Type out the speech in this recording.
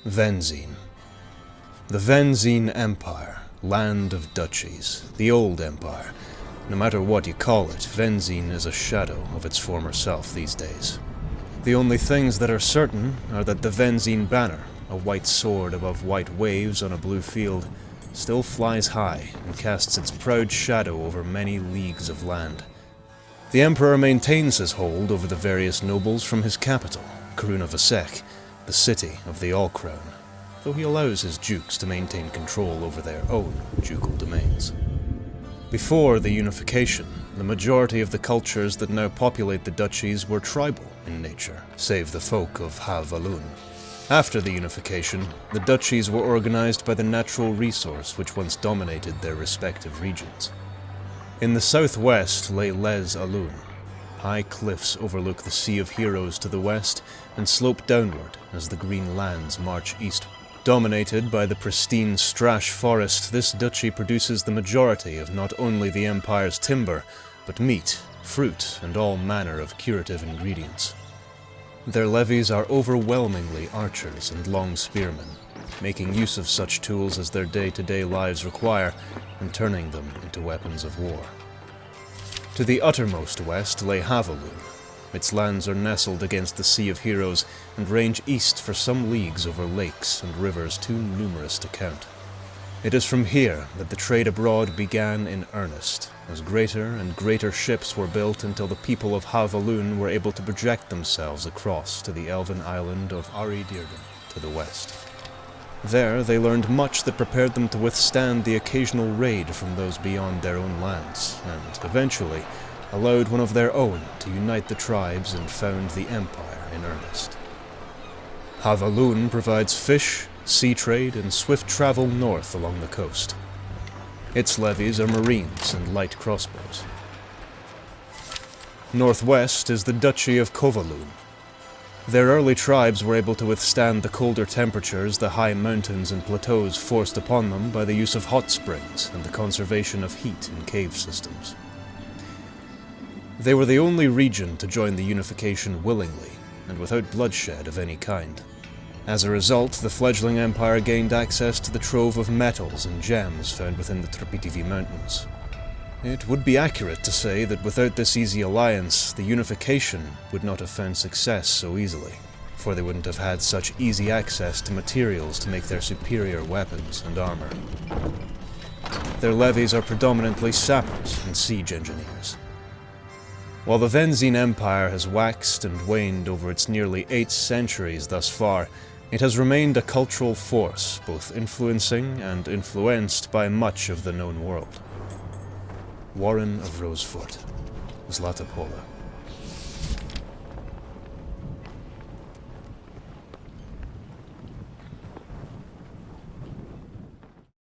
Venzene. The Venzin Empire, land of duchies, the old empire. No matter what you call it, Venzene is a shadow of its former self these days. The only things that are certain are that the Venzene banner, a white sword above white waves on a blue field, still flies high and casts its proud shadow over many leagues of land. The Emperor maintains his hold over the various nobles from his capital, Venzene, the city of the All-Crown, though he allows his dukes to maintain control over their own ducal domains. Before the unification, the majority of the cultures that now populate the duchies were tribal in nature, save the folk of Ha-Valun. After the unification, the duchies were organized by the natural resource which once dominated their respective regions. In the southwest lay Les Alun. High cliffs overlook the Sea of Heroes to the west and slope downward as the green lands march eastward. Dominated by the pristine Strash forest, this duchy produces the majority of not only the Empire's timber, but meat, fruit, and all manner of curative ingredients. Their levies are overwhelmingly archers and long spearmen, making use of such tools as their day-to-day lives require and turning them into weapons of war. To the uttermost west lay Ha-Valun. Its lands are nestled against the Sea of Heroes and range east for some leagues over lakes and rivers too numerous to count. It is from here that the trade abroad began in earnest, as greater and greater ships were built until the people of Ha-Valun were able to project themselves across to the elven island of Ari-Dirden to the west. There they learned much that prepared them to withstand the occasional raid from those beyond their own lands, and eventually allowed one of their own to unite the tribes and found the Empire in earnest. Ha-Valun provides fish, sea trade, and swift travel north along the coast. Its levies are marines and light crossbows. Northwest is the Duchy of Kovalun. Their early tribes were able to withstand the colder temperatures the high mountains and plateaus forced upon them by the use of hot springs and the conservation of heat in cave systems. They were the only region to join the unification willingly, and without bloodshed of any kind. As a result, the fledgling empire gained access to the trove of metals and gems found within the Trapitivi Mountains. It would be accurate to say that without this easy alliance, the unification would not have found success so easily, for they wouldn't have had such easy access to materials to make their superior weapons and armor. Their levies are predominantly sappers and siege engineers. While the Venzin Empire has waxed and waned over its nearly 8 centuries thus far, it has remained a cultural force, both influencing and influenced by much of the known world. Warren of Rosefoot, Zlata Pola.